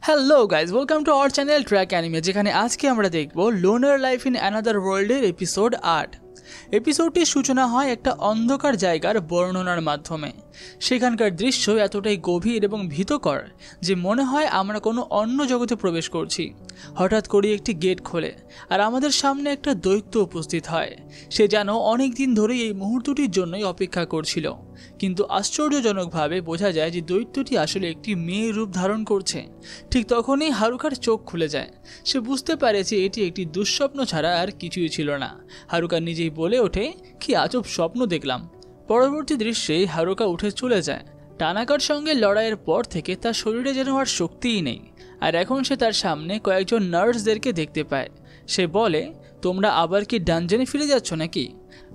Hello guys, welcome to our channel Track Anime যেখানে আজকে আমরা দেখব লোনার লাইফ ইন অ্যানাদার ওয়ার্ল্ডের এপিসোড 8। এপিসোডটির সূচনা হয় একটা অন্ধকার জায়গার বর্ণনার মাধ্যমে। সেখানকার দৃশ্য এতটাই গভীর এবং ভীতকর যে মনে হয় আমরা কোনো অন্য জগতে প্রবেশ করছি। হঠাৎ করে একটি গেট খোলে আর আমাদের সামনে একটা দৈত্য উপস্থিত হয়। সে যেন অনেক দিন ধরেই এই মুহূর্তটির জন্যই অপেক্ষা করছিল, কিন্তু আশ্চর্যজনকভাবে বোঝা যায় যে দৈত্যটি আসলে একটি মেয়ের রূপ ধারণ করছে। ঠিক তখনই হারুকার চোখ খুলে যায়। সে বুঝতে পারে যে এটি একটি দুঃস্বপ্ন ছাড়া আর কিছুই ছিল না। হারুকা নিজেই বলে ওঠে, কি আজব স্বপ্ন দেখলাম। পরবর্তী দৃশ্যে হারুকা উঠে চলে যায়। টানাকার সঙ্গে লড়াইয়ের পর থেকে তার শরীরে যেন আর শক্তিই নেই। আর এখন সে তার সামনে কয়েকজন নার্সদেরকে দেখতে পায়। সে বলে, তোমরা আবার কি ডানজনে ফিরে যাচ্ছ নাকি?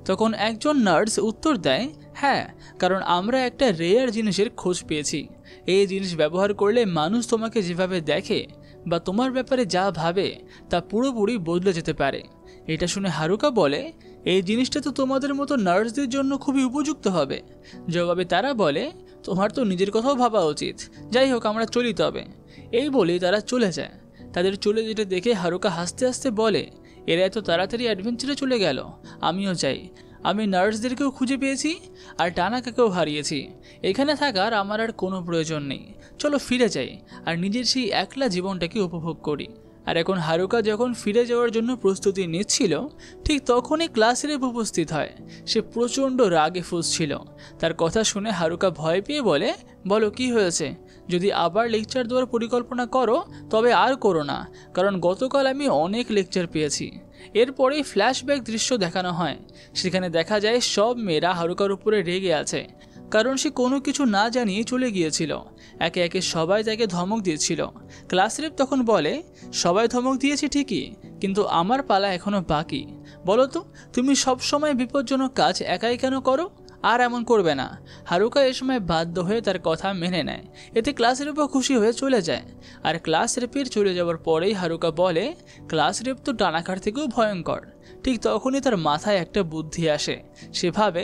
তখন একজন নার্স উত্তর দেয়, হ্যাঁ, কারণ আমরা একটা রেয়ার জিনিসের খোঁজ পেয়েছি। এই জিনিস ব্যবহার করলে মানুষ তোমাকে যেভাবে দেখে বা তোমার ব্যাপারে যা ভাবে তা পুরোপুরি বদলে যেতে পারে। এটা শুনে হারুকা বলে, এই জিনিসটা তো তোমাদের মতো নার্সদের জন্য খুবই উপযুক্ত হবে। জবাবে তারা বলে, তোমার তো নিজের কথাও ভাবা উচিত। যাই হোক, আমরা চলি তবে। এই বলেই তারা চলে যায়। তাদের চলে যেতে দেখে হারুকা হাসতে হাসতে বলে, এরা এত তাড়াতাড়ি অ্যাডভেঞ্চারে চলে গেল, আমিও চাই। আমি নার্সদেরকেও খুঁজে পেয়েছি আর টানাকাকেও হারিয়েছি। এখানে থাকার আমার আর কোনো প্রয়োজন নেই। চলো ফিরে যাই আর নিজের সেই একলা জীবনটাকে উপভোগ করি। আর এখন হারুকা যখন ফিরে যাওয়ার জন্য প্রস্তুতি নিচ্ছিল, ঠিক তখনই ক্লাসের উপস্থিত হয়। সে প্রচণ্ড রাগে ফুঁসছিল। তার কথা শুনে হারুকা ভয় পেয়ে বলে, বলো কি হয়েছে? যদি আবার লেকচার দেওয়ার পরিকল্পনা করো তবে আর করো না, কারণ গতকাল আমি অনেক লেকচার পেয়েছি। এরপরেই ফ্ল্যাশব্যাক দৃশ্য দেখানো হয়। সেখানে দেখা যায় সব মেয়েরা হারুকার উপরে রেগে আছে, কারণ সে কোনো কিছু না জানিয়ে চলে গিয়েছিল। একে একে সবাই তাকে ধমক দিয়েছিল। ক্লাস রেপ তখন বলে, সবাই ধমক দিয়েছে ঠিকই, কিন্তু আমার পালা এখনো বাকি। বলো তো, তুমি সবসময় বিপজ্জনক কাজ একাই কেন করো? আর এমন করবে না। হারুকা এ সময় বাধ্য হয়ে তার কথা মেনে নেয়। এতে ক্লাস রেপও খুশি হয়ে চলে যায়। আর ক্লাস রেপের চলে যাওয়ার পরেই হারুকা বলে, ক্লাস রেপ তো টানাকার থেকেও ভয়ঙ্কর। ঠিক তখনই তার মাথায় একটা বুদ্ধি আসে। সে ভাবে,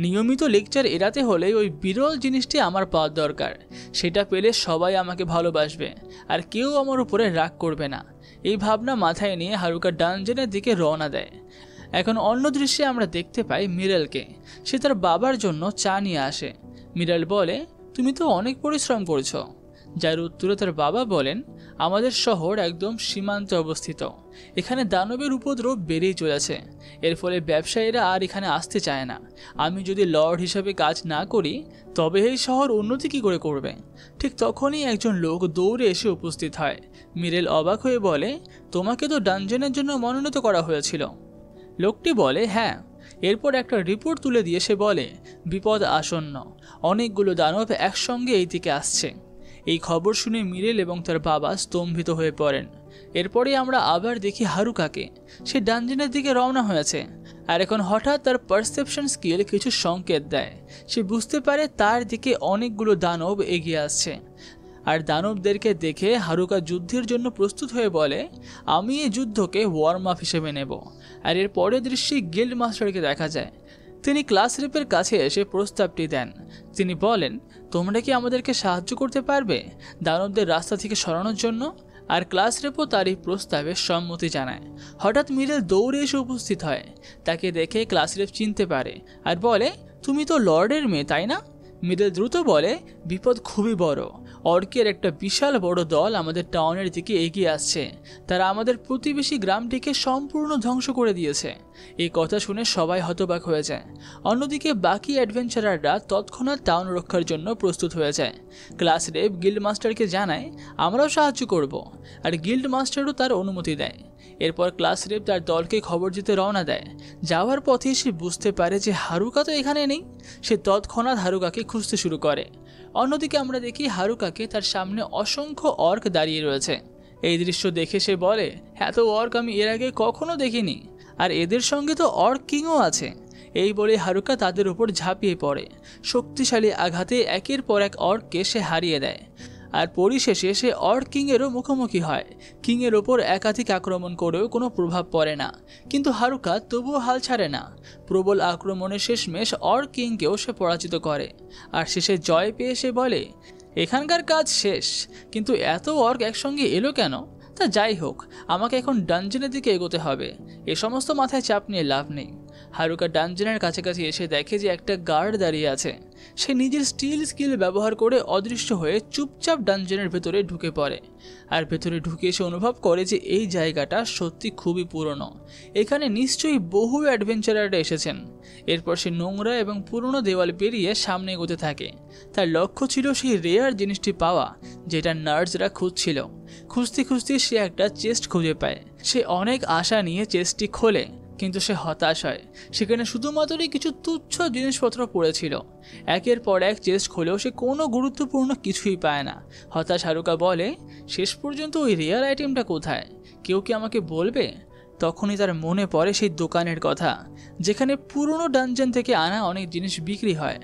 নিয়মিত লেকচার এড়াতে হলে ওই বিরল জিনিসটি আমার পাওয়ার দরকার। সেটা পেলে সবাই আমাকে ভালোবাসবে আর কেউ আমার উপরে রাগ করবে না। এই ভাবনা মাথায় নিয়ে হারুকা ডানজনের দিকে রওনা দেয়। এখন অন্য দৃশ্যে আমরা দেখতে পাই মিরেলকে। সে তার বাবার জন্য চা নিয়ে আসে। মিরেল বলে, তুমি তো অনেক পরিশ্রম করছো। যার উত্তরে তার বাবা বলেন, আমাদের শহর একদম সীমান্তে অবস্থিত। এখানে দানবের উপদ্রব বেড়েই চলেছে। এর ফলে ব্যবসায়ীরা আর এখানে আসতে চায় না। আমি যদি লর্ড হিসেবে কাজ না করি তবে এই শহর উন্নতি কী করে করবে? ঠিক তখনই একজন লোক দৌড়ে এসে উপস্থিত হয়। মিরেল অবাক হয়ে বলে, তোমাকে তো ডানজনের জন্য মনোনীত করা হয়েছিল। লোকটি বলে, হ্যাঁ। এরপর একটা রিপোর্ট তুলে দিয়ে সে বলে, বিপদ আসন্ন, অনেকগুলো দানব একসঙ্গে এই দিকে আসছে। এই খবর শুনে মিরেল এবং তার বাবা স্তম্ভিত হয়ে পড়েন। এরপরে আমরা আবার দেখি হারুকাকে। সে ডানজনের দিকে রওনা হয়েছে। আর এখন হঠাৎ তার পারসেপশন স্কিল কিছু সংকেত দেয়। সে বুঝতে পারে তার দিকে অনেকগুলো দানব এগিয়ে আসছে। আর দানবদেরকে দেখে হারুকা যুদ্ধের জন্য প্রস্তুত হয়ে বলে, আমি এই যুদ্ধকে ওয়ার্ম আপ হিসেবে নেব। আর এর পরের দৃশ্যে গিল্ড মাস্টারকে দেখা যায়। তিনি ক্লাস রেপের কাছে এসে প্রস্তাবটি দেন। তিনি বলেন, তোমরা কি আমাদেরকে সাহায্য করতে পারবে দানবদের রাস্তা থেকে সরানোর জন্য? আর ক্লাস রেপও তার এই প্রস্তাবে সম্মতি জানায়। হঠাৎ মিরেল দৌড়ে এসে উপস্থিত হয়। তাকে দেখে ক্লাস রেপ চিনতে পারে আর বলে, তুমি তো লর্ডের মেয়ে, তাই না? মিরেল দ্রুত বলে, বিপদ খুবই বড়। অর্কের একটা বিশাল বড় দল আমাদের টাউনের দিকে এগিয়ে আসছে। তারা আমাদের প্রতিবেশী গ্রামটিকে সম্পূর্ণ ধ্বংস করে দিয়েছে। এই কথা শুনে সবাই হতবাক হয়ে যায়। অন্যদিকে বাকি অ্যাডভেঞ্চারাররা তৎক্ষণাৎ টাউন রক্ষার জন্য প্রস্তুত হয়ে যায়। ক্লাস রেপ গিল্ড মাস্টারকে জানায়, আমরাও সাহায্য করব। আর গিল্ড মাস্টারও তার অনুমতি দেয়। এরপর ক্লাস রেপ তার দলকে খবর দিতে রওনা দেয়। যাওয়ার পথে সে বুঝতে পারে যে হারুকা তো এখানে নেই। সে তৎক্ষণাৎ হারুকাকে খুঁজতে শুরু করে। অন্যদিকে আমরা দেখি হারুকাকে তার সামনে অসংখ্য অর্ক দাঁড়িয়ে রয়েছে। এই দৃশ্য দেখে সে বলে, এত অর্ক আমি এর আগে কখনো দেখিনি। আর এদের সঙ্গে তো অর্ক কিংও আছে। এই বলে হারুকা তাদের উপর ঝাঁপিয়ে পড়ে। শক্তিশালী আঘাতে একের পর এক অর্ককে সে হারিয়ে দেয়। আর পরিশেষে সে অর্ক কিংয়েরও মুখোমুখি হয়। কিংয়ের ওপর একাধিক আক্রমণ করেও কোনো প্রভাব পড়ে না, কিন্তু হারুকা তবুও হাল ছাড়ে না। প্রবল আক্রমণে শেষমেশ অর্ক কিংকেও সে পরাজিত করে। আর শেষে জয় পেয়ে সে বলে, এখানকার কাজ শেষ, কিন্তু এত অর্ক একসঙ্গে এলো কেন? তা যাই হোক, আমাকে এখন ডানজনের দিকে এগোতে হবে। এ সমস্ত মাথায় চাপ নিয়ে লাভ নেই। হারুকা ডানজনের কাছাকাছি এসে দেখে যে একটা গার্ড দাঁড়িয়ে আছে। সে নিজের স্টিল স্কিল ব্যবহার করে অদৃশ্য হয়ে চুপচাপ ডানজনের ভেতরে ঢুকে পড়ে। আর ভেতরে ঢুকে সে অনুভব করে যে এই জায়গাটা সত্যি খুবই পুরনো। এখানে নিশ্চয়ই বহু অ্যাডভেঞ্চারাররা এসেছেন। এরপর সে নোংরা এবং পুরনো দেওয়াল পেরিয়ে সামনে এগোতে থাকে। তার লক্ষ্য ছিল সেই রেয়ার জিনিসটি পাওয়া, যেটা নার্সরা খুঁজছিল। খুঁজতে খুঁজতে সে একটা চেস্ট খুঁজে পায়। সে অনেক আশা নিয়ে চেস্টটি খোলে, কিন্তু সে হতাশ হয়। সেখানে শুধুমাত্রই কিছু তুচ্ছ জিনিসপত্র পড়েছিল। একের পর এক চেস্ট খুলেও সে কোনো গুরুত্বপূর্ণ কিছুই পায় না। হতাশ হারুকা বলে, শেষ পর্যন্ত ওই রেয়ার আইটেমটা কোথায়? কেউ কি আমাকে বলবে? তখনই তার মনে পড়ে সেই দোকানের কথা, যেখানে পুরনো ডানজন থেকে আনা অনেক জিনিস বিক্রি হয়।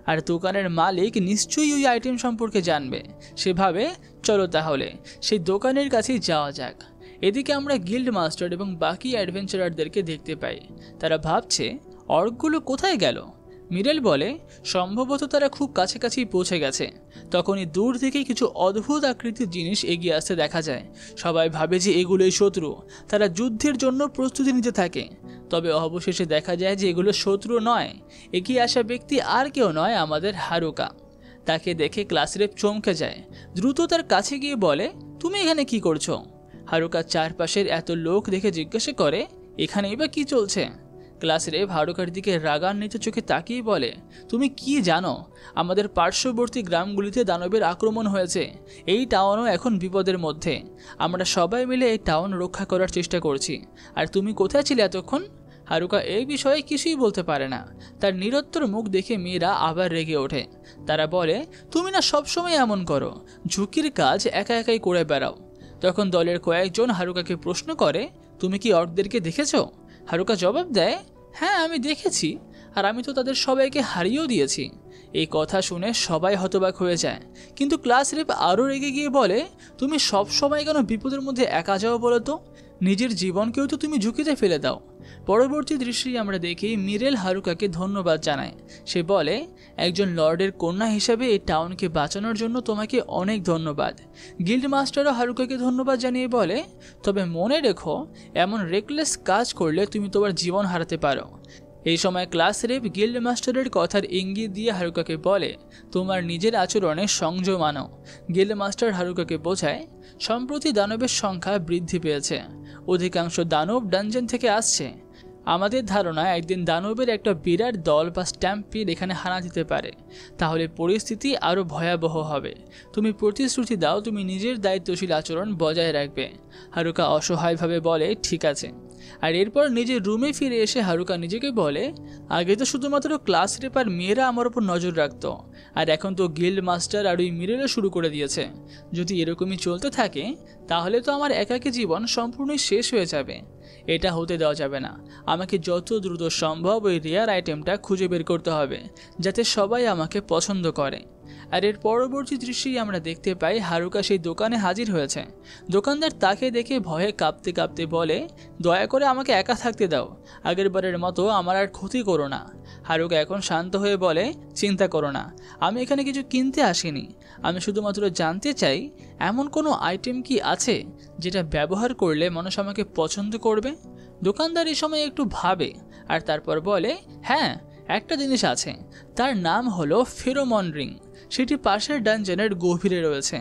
আর দোকানের মালিক নিশ্চয়ই ওই আইটেম সম্পর্কে জানবে। সে ভাবে, চলো তাহলে সেই দোকানের কাছেই যাওয়া যাক। এদিকে আমরা গিল্ড মাস্টার এবং বাকি অ্যাডভেঞ্চারারদেরকে দেখতে পাই। তারা ভাবছে, অর্কগুলো কোথায় গেল? মিরেল বলে, সম্ভবত তারা খুব কাছাকাছি পৌঁছে গেছে। তখনই দূর থেকেই কিছু অদ্ভুত আকৃতির জিনিস এগিয়ে আসতে দেখা যায়। সবাই ভাবে যে এগুলোই শত্রু। তারা যুদ্ধের জন্য প্রস্তুতি নিতে থাকে। তবে অবশেষে দেখা যায় যে এগুলো শত্রু নয়। এগিয়ে আসা ব্যক্তি আর কেউ নয়, আমাদের হারুকা। তাকে দেখে ক্লাস রেপ চমকে যায়। দ্রুত তার কাছে গিয়ে বলে, তুমি এখানে কি করছো? হারুকা চারপাশের এত লোক দেখে জিজ্ঞাসা করে, এখানেই বা কি চলছে? ক্লাস রেপ হারুকার দিকে রাগান্বিত চোখে তাকিয়ে বলে, তুমি কি জানো? আমাদের পার্শ্ববর্তী গ্রামগুলিতে দানবের আক্রমণ হয়েছে। এই টাউনও এখন বিপদের মধ্যে। আমরা সবাই মিলে এই টাউন রক্ষা করার চেষ্টা করছি। আর তুমি কোথায় ছিলে এতক্ষণ? হারুকা এই বিষয়ে কিছুই বলতে পারে না। তার নিরুত্তর মুখ দেখে মেয়েরা আবার রেগে ওঠে। তারা বলে, তুমি না সবসময় এমন করো, ঝুঁকির কাজ একা একাই করে বেড়াও। তখন দলের কয়েকজন হারুকাকে প্রশ্ন করে, তুমি কি অর্কদেরকে দেখেছো? হারুকা জবাব দেয়, হ্যাঁ আমি দেখেছি, আর আমি তো তাদের সবাইকে হারিয়েও দিয়েছি। এই কথা শুনে সবাই হতবাক হয়ে যায়। কিন্তু ক্লাস রেপ আরও রেগে গিয়ে বলে, তুমি সব সময় কেন বিপদের মধ্যে একা যাও বলো তো? নিজের জীবনকেও তো তুমি ঝুঁকিতে ফেলে দাও। পরবর্তী দৃশ্যে আমরা দেখি মিরেল হারুকাকে ধন্যবাদ জানায়। সে বলে, একজন লর্ডের কন্যা হিসেবে এই টাউনকে বাঁচানোর জন্য তোমাকে অনেক ধন্যবাদ। গিল্ড মাস্টারও হারুকাকে ধন্যবাদ জানিয়ে বলে, তবে মনে রেখো, এমন রেকলেস কাজ করলে তুমি তোমার জীবন হারাতে পারো। এই সময় ক্লাস রেপ গিল্ড মাস্টারের কথার ইঙ্গিত দিয়ে হারুকাকে বলে, তোমার নিজের আচরণে সংযম আনো। গিল্ড মাস্টার হারুকাকে বোঝায়, সম্প্রতি দানবের সংখ্যা বৃদ্ধি পেয়েছে। অধিকাংশ দানব ডানজন থেকে আসছে। আমাদের ধারণা একদিন দানবের একটা বিরাট দল বা স্ট্যাম্পিড এখানে হানা দিতে পারে। তাহলে পরিস্থিতি আরও ভয়াবহ হবে। তুমি প্রতিশ্রুতি দাও তুমি নিজের দায়িত্বশীল আচরণ বজায় রাখবে। হারুকা অসহায়ভাবে বলে, ঠিক আছে। আর এরপর নিজের রুমে ফিরে এসে হারুকা নিজেকে বলে, আগে তো শুধুমাত্র ক্লাস রেপ আর মেয়েরা আমার উপর নজর রাখতো, আর এখন তো গিল্ড মাস্টার আর ওই মিরেলও শুরু করে দিয়েছে। যদি এরকমই চলতে থাকে তাহলে তো আমার একাকী জীবন সম্পূর্ণই শেষ হয়ে যাবে। এটা হতে দেওয়া যাবে না। আমাকে যত দ্রুত সম্ভব ওই রেয়ার আইটেমটা খুঁজে বের করতে হবে, যাতে সবাই আমাকে পছন্দ করে। আর এর পরবর্তী দৃশ্যেই আমরা দেখতে পাই হারুকা সেই দোকানে হাজির হয়েছে। দোকানদার তাকে দেখে ভয়ে কাঁপতে কাঁপতে বলে, দয়া করে আমাকে একা থাকতে দাও, আগের বারের মতো আমার আর ক্ষতি করো না। হারুকা এখন শান্ত হয়ে বলে, চিন্তা করো না, আমি এখানে কিছু কিনতে আসিনি। আমি শুধুমাত্র জানতে চাই এমন কোনো আইটেম কি আছে যেটা ব্যবহার করলে মানুষ আমাকে পছন্দ করবে। দোকানদার এই সময় একটু ভাবে আর তারপর বলে, হ্যাঁ একটা জিনিস আছে, তার নাম হলো ফেরোমন রিং। সেটি পাশের ডানজনের গভীরে রয়েছে।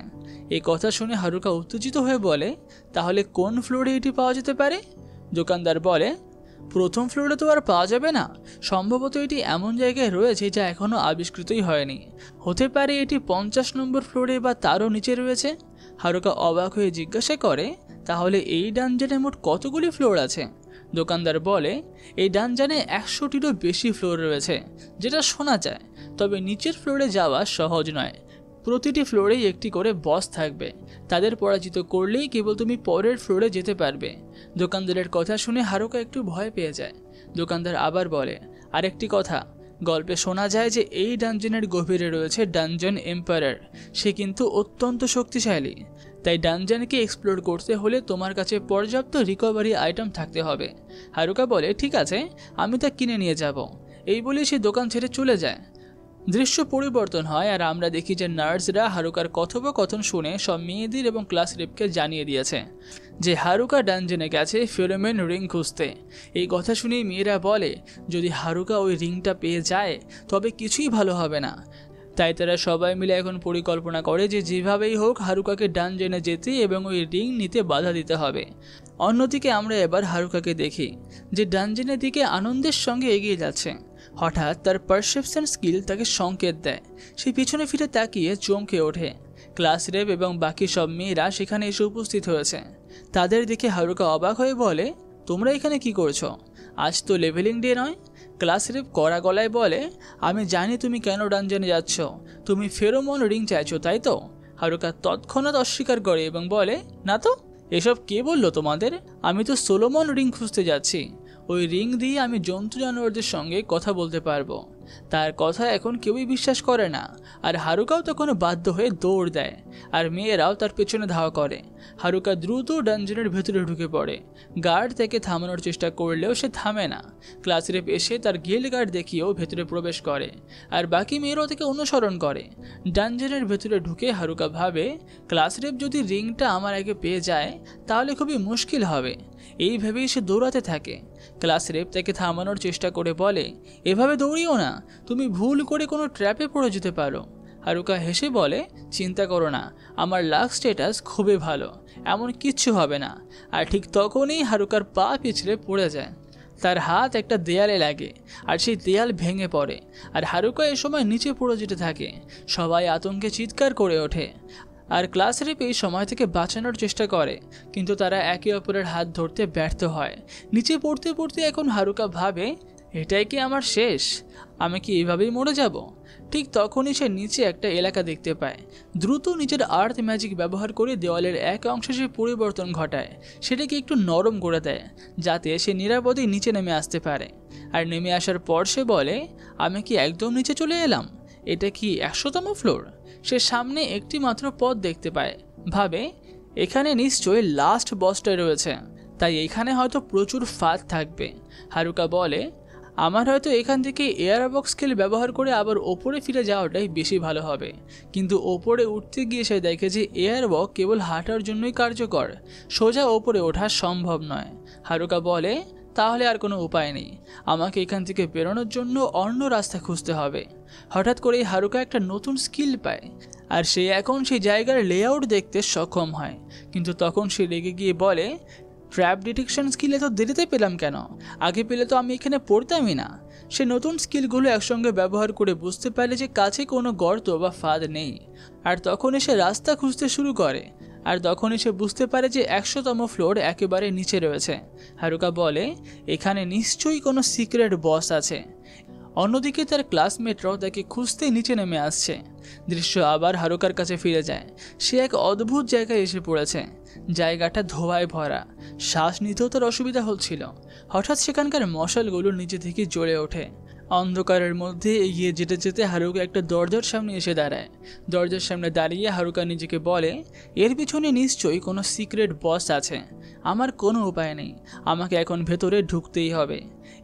এই কথা শুনে হারুকা উত্তেজিত হয়ে বলে, তাহলে কোন ফ্লোরে এটি পাওয়া যেতে পারে? দোকানদার বলে, প্রথম ফ্লোরে তো আর পাওয়া যাবে না। সম্ভবত এটি এমন জায়গায় রয়েছে যা এখনও আবিষ্কৃতই হয়নি। হতে পারে এটি 50 নম্বর ফ্লোরে বা তারও নিচে রয়েছে। হারুকা অবাক হয়ে জিজ্ঞাসা করে, তাহলে এই ডানজনে মোট কতগুলি ফ্লোর আছে? দোকানদার বলে, এই ডানজনে 100টিরও বেশি ফ্লোর রয়েছে, যেটা শোনা যায়। তবে নিচের ফ্লোরে যাওয়া সহজ নয়। প্রতিটি ফ্লোরেই একটি করে বস থাকবে। তাদের পরাজিত করলেই কেবল তুমি পরের ফ্লোরে যেতে পারবে। দোকানদারের কথা শুনে হারুকা একটু ভয় পেয়ে যায়। দোকানদার আবার বলে, আরেকটি কথা, গল্পে শোনা যায় যে এই ডানজনের গভীরে রয়েছে ডানজন এম্পায়ার। সে কিন্তু অত্যন্ত শক্তিশালী। তাই ডানজনকে এক্সপ্লোর করতে হলে তোমার কাছে পর্যাপ্ত রিকভারি আইটেম থাকতে হবে। হারুকা বলে, ঠিক আছে, আমি তা কিনে নিয়ে যাব। এই বলে সে দোকান ছেড়ে চলে যায়। দৃশ্য পরিবর্তন হয় আর আমরা দেখি যে নার্সরা হারুকার কথোপকথন শুনে সব মেয়েদের এবং ক্লাস রেপকে জানিয়ে দিয়েছে যে হারুকা ডানজনে গেছে ফেরোমন রিং খুঁজতে। এই কথা শুনেই মেয়েরা বলে যদি হারুকা ওই রিংটা পেয়ে যায় তবে কিছুই ভালো হবে না। তাই তারা সবাই মিলে এখন পরিকল্পনা করে যে যেভাবেই হোক হারুকাকে ডানজনে যেতে এবং ওই রিং নিতে বাধা দিতে হবে। অন্যদিকে আমরা এবার হারুকাকে দেখি যে ডানজনের দিকে আনন্দের সঙ্গে এগিয়ে যাচ্ছে। হঠাৎ তার পারসেপশন স্কিল তাকে সংকেত দেয়। সে পিছনে ফিরে তাকিয়ে চমকে ওঠে। ক্লাস রেপ এবং বাকি সব মেয়েরা সেখানে এসে উপস্থিত হয়েছে। তাদের দেখে হারুকা অবাক হয়ে বলে, তোমরা এখানে কি করছো? আজ তো লেভেলিং ডে নয়। ক্লাস রেপ কড়া গলায় বলে, আমি জানি তুমি কেন ডানজনে যাচ্ছ, তুমি ফেরোমন রিং চাইছো তাই তো? হারুকা তৎক্ষণাৎ অস্বীকার করে এবং বলে, না তো, এসব কে বললো তোমাদের? আমি তো সোলোমন রিং খুঁজতে যাচ্ছি। ওই রিং দিয়ে আমি জন্তু জানোয়ারদের সঙ্গে কথা বলতে পারবো। তার কথা এখন কেউই বিশ্বাস করে না। আর হারুকাও তখন বাধ্য হয়ে দৌড় দেয় আর মেয়েরাও তার পেছনে ধাওয়া করে। হারুকা দ্রুত ডানজনের ভেতরে ঢুকে পড়ে। গার্ড তাকে থামানোর চেষ্টা করলেও সে থামে না। ক্লাস রেপ এসে তার গিল্ড গার্ড দেখিয়েও ভেতরে প্রবেশ করে আর বাকি মেয়েরাও তাকে অনুসরণ করে। ডানজনের ভেতরে ঢুকে হারুকা ভাবে ক্লাস রেপ যদি রিংটা আমার আগে পেয়ে যায় তাহলে খুবই মুশকিল হবে। এই ভেবেই সে দৌড়াতে থাকে। ক্লাস রেপ তাকে থামানোর চেষ্টা করে বলে, এভাবে দৌড়িও না, তুমি ভুল করে কোনো ট্র্যাপে পড়ে যেতে পারো। হারুকা হেসে বলে, চিন্তা করো না, আমার লাক স্ট্যাটাস খুবই ভালো, এমন কিচ্ছু হবে না। আর ঠিক তখনই হারুকার পা পিছলে পড়ে যায়। তার হাত একটা দেয়ালে লাগে আর সেই দেয়াল ভেঙে পড়ে আর হারুকা এ সময় নিচে পড়ে যেতে থাকে। সবাই আতঙ্কে চিৎকার করে ওঠে আর ক্লাস রেপ এই সময় থেকে বাঁচানোর চেষ্টা করে, কিন্তু তারা একে অপরের হাত ধরতে ব্যর্থ হয়। নিচে পড়তে পড়তে এখন হারুকা ভাবে, এটাই কি আমার শেষ? আমি কি এইভাবেই মরে যাব? ঠিক তখনই সে নিচে একটা এলাকা দেখতে পায়। দ্রুত নিজের আর্থ ম্যাজিক ব্যবহার করে দেওয়ালের এক অংশে সে পরিবর্তন ঘটায়, সেটাকে একটু নরম করে দেয় যাতে সে নিরাপদে নিচে নেমে আসতে পারে। আর নেমে আসার পর সে বলে, আমি কি একদম নিচে চলে এলাম? এটা কি 100তম ফ্লোর? সে সামনে একটি মাত্র পথ দেখতে পায়, ভাবে এখানে নিশ্চয়ই লাস্ট বসটা রয়েছে, তাই এখানে হয়তো প্রচুর ফাঁদ থাকবে। হারুকা বলে, আমার হয়তো এখান থেকে এয়ারবক্স স্কিল ব্যবহার করে আবার ওপরে ফিরে যাওয়াটাই বেশি ভালো হবে। কিন্তু ওপরে উঠতে গিয়ে সে দেখে যে এয়ারবক্স কেবল হাঁটার জন্যই কার্যকর, সোজা ওপরে ওঠা সম্ভব নয়। হারুকা বলে, তাহলে আর কোনো উপায় নেই, আমাকে এখান থেকে বেরোনোর জন্য অন্য রাস্তা খুঁজতে হবে। হঠাৎ করেই হারুকা একটা নতুন স্কিল পায় আর সে এখন সেই জায়গার লেআউট দেখতে সক্ষম হয়। কিন্তু তখন সে রেগে গিয়ে বলে, ট্র্যাপ ডিটেকশন স্কিলে তো দেরিতে পেলাম কেন? আগে পেলে তো আমি এখানে পড়তামই না। সে নতুন স্কিলগুলো একসঙ্গে ব্যবহার করে বুঝতে পারে যে কাছে কোনো গর্ত বা ফাঁদ নেই। আর তখন সে রাস্তা খুঁজতে শুরু করে আর তখনই সে বুঝতে পারে যে 100তম ফ্লোর একেবারে নিচে রয়েছে। হারুকা বলে, এখানে নিশ্চয়ই কোনো সিক্রেট বস আছে। অন্যদিকে তার ক্লাসমেটরাও তাকে খুঁজতে নিচে নেমে আসছে। দৃশ্য আবার হারুকার কাছে ফিরে যায়। সে এক অদ্ভুত জায়গায় এসে পড়েছে। জায়গাটা ধোঁয়ায় ভরা, শ্বাস নিতেও তার অসুবিধা হচ্ছিল। হঠাৎ সেখানকার মশালগুলো নিচে থেকে জ্বলে ওঠে। অন্ধকারের মধ্যে এগিয়ে যেতে যেতে হারুকা একটা দরজার সামনে এসে দাঁড়ায়। দরজার সামনে দাঁড়িয়ে হারুকা নিজেকে বলে, এর পিছনে নিশ্চয়ই কোনো সিক্রেট বস আছে। আমার কোনো উপায় নেই, আমাকে এখন ভেতরে ঢুকতেই হবে।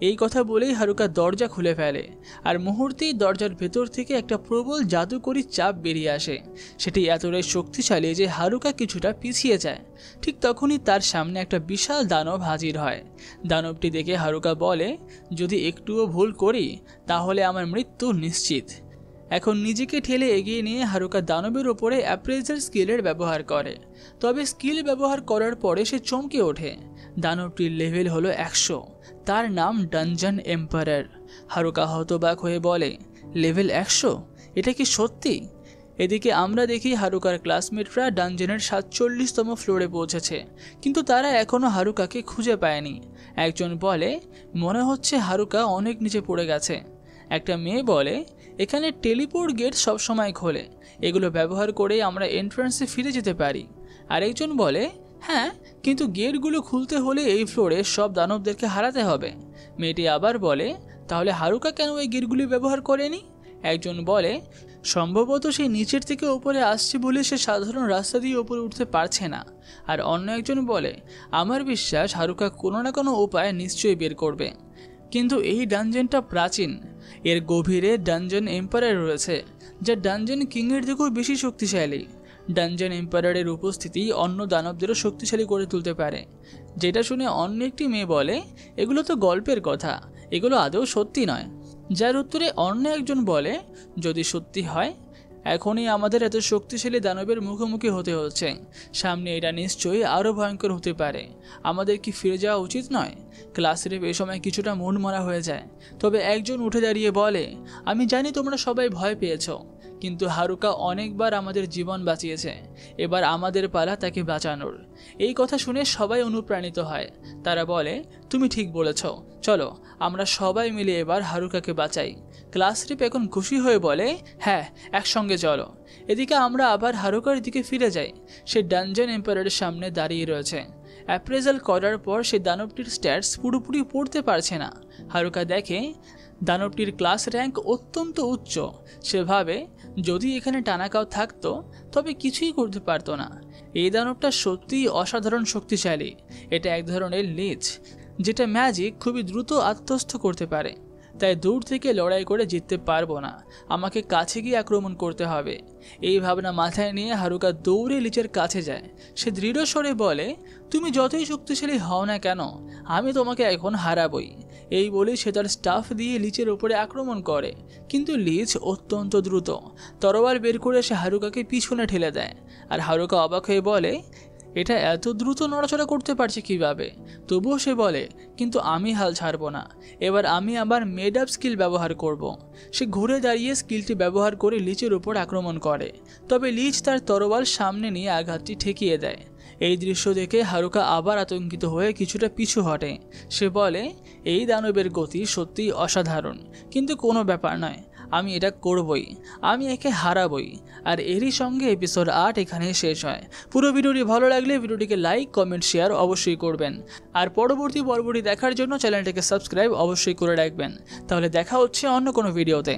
এই কথা বলেই হারুকা দরজা খুলে ফেলে আর মুহূর্তেই দরজার ভেতর থেকে একটা প্রবল জাদুকরী চাপ বেরিয়ে আসে। সেটি এতটাই শক্তিশালী যে হারুকা কিছুটা পিছিয়ে যায়। ঠিক তখনই তার সামনে একটা বিশাল দানব হাজির হয়। দানবটি দেখে হারুকা বলে, যদি একটুও ভুল করি তাহলে আমার মৃত্যু নিশ্চিত। এখন নিজেকে ঠেলে এগিয়ে নিয়ে হারুকা দানবের ওপরে অ্যাপ্রেজার স্কিলের ব্যবহার করে। তবে স্কিল ব্যবহার করার পরে সে চমকে ওঠে। দানবটির লেভেল হলো 100। তার নাম ডানজন এম্পারার। হারুকা হতবাক হয়ে বলে, লেভেল 100? এটা কি সত্যি? এদিকে আমরা দেখি হারুকার ক্লাসমেটরা ডানজনের 47তম ফ্লোরে পৌঁছেছে, কিন্তু তারা এখনও হারুকাকে খুঁজে পায়নি। একজন বলে, মনে হচ্ছে হারুকা অনেক নিচে পড়ে গেছে। একটা মেয়ে বলে, এখানে টেলিপোর্ট গেট সবসময় খোলে, এগুলো ব্যবহার করে আমরা এন্ট্রান্সে ফিরে যেতে পারি। আরেকজন বলে, হ্যাঁ, কিন্তু গেটগুলো খুলতে হলে এই ফ্লোরে সব দানবদেরকে হারাতে হবে। মেয়েটি আবার বলে, তাহলে হারুকা কেন এই গেটগুলি ব্যবহার করেনি? একজন বলে, সম্ভবত সে নিচের থেকে উপরে আসছে বলে সে সাধারণ রাস্তা দিয়ে উপরে উঠতে পারছে না। আর অন্য একজন বলে, আমার বিশ্বাস হারুকা কোনো না কোনো উপায় নিশ্চয়ই বের করবে। কিন্তু এই ডানজনটা প্রাচীন। এর গভীরে ডানজন এম্পায়ার রয়েছে, যা ডানজন কিংয়ের থেকেও বেশি শক্তিশালী। ডানজন এম্পায়ারের উপস্থিতি অন্য দানবদেরও শক্তিশালী করে তুলতে পারে। যেটা শুনে অন্য একটি মেয়ে বলে, এগুলো তো গল্পের কথা, এগুলো আদৌ সত্যি নয়। যার উত্তরে অন্য একজন বলে, যদি সত্যি হয় এখনই আমাদের এত শক্তিশালী দানবের মুখোমুখি হতে হচ্ছে, সামনে এটা নিশ্চয়ই আরও ভয়ঙ্কর হতে পারে। আমাদের কি ফিরে যাওয়া উচিত নয়? ক্লাসের এই সময় কিছুটা মন মরা হয়ে যায়। তবে একজন উঠে দাঁড়িয়ে বলে, আমি জানি তোমরা সবাই ভয় পেয়েছ, কিন্তু হারুকা অনেকবার আমাদের জীবন বাঁচিয়েছে, এবার আমাদের পালা তাকে বাঁচানোর। এই কথা শুনে সবাই অনুপ্রাণিত হয়। তারা বলে, তুমি ঠিক বলেছ, চলো আমরা সবাই মিলে এবার হারুকাকে বাঁচাই। ক্লাস রিপ এখন খুশি হয়ে বলে, হ্যাঁ একসঙ্গে চলো। এদিকে আমরা আবার হারুকার দিকে ফিরে যাই। সে ডানজন এম্পায়ারের সামনে দাঁড়িয়ে রয়েছে। অ্যাপ্রেজাল করার পর সে দানবটির স্ট্যাটস পুরোপুরি পড়তে পারছে না। হারুকা দেখে দানবটির ক্লাস র্যাঙ্ক অত্যন্ত উচ্চ। সে ভাবে যদি এখানে টানাকাও থাকতো তবে কিছুই করতে পারতো না। এই দানবটা সত্যিই অসাধারণ শক্তিশালী। এটা এক ধরনের লিচ, যেটা ম্যাজিক খুবই দ্রুত আত্মস্থ করতে পারে। তাই দূর থেকে লড়াই করে জিততে পারবো না, আমাকে কাছে গিয়ে আক্রমণ করতে হবে। এই ভাবনা মাথায় নিয়ে হারুকা দৌড়ে লিচের কাছে যায়। সে দৃঢ় স্বরে বলে, তুমি যতই শক্তিশালী হও না কেন, আমি তোমাকে এখন হারাবই। এই বলে সে তার স্টাফ দিয়ে লিচের উপরে আক্রমণ করে, কিন্তু লিচ অত্যন্ত দ্রুত। তরোয়াল বের করে সে হারুকাকে পিছনে ঠেলে দেয়। আর হারুকা অবাক হয়ে বলে, এটা এত দ্রুত নড়াচড়া করতে পারছে কিভাবে? তবুও সে বলে, কিন্তু আমি হাল ছাড়বো না, এবার আমি আবার মেড আপ স্কিল ব্যবহার করব। সে ঘুরে দাঁড়িয়ে স্কিলটি ব্যবহার করে লিচের উপর আক্রমণ করে, তবে লিচ তার তরোয়াল সামনে নিয়ে আঘাতটি ঠেকিয়ে দেয়। এই দৃশ্য দেখে হারুকা আবার আতঙ্কিত হয়ে কিছুটা পিছু হটে। সে বলে, এই দানবের গতি সত্যিই অসাধারণ, কিন্তু কোনো ব্যাপার নয়, আমি এটা করবই, আমি একে হারাবই। আর এরই সঙ্গে এপিসোড 8 এখানে শেষ হয়। পুরো ভিডিওটি ভালো লাগলে ভিডিওটিকে লাইক, কমেন্ট, শেয়ার অবশ্যই করবেন। আর পরবর্তী পর্বটি দেখার জন্য চ্যানেলটিকে সাবস্ক্রাইব অবশ্যই করে রাখবেন। তাহলে দেখা হচ্ছে অন্য কোনো ভিডিওতে।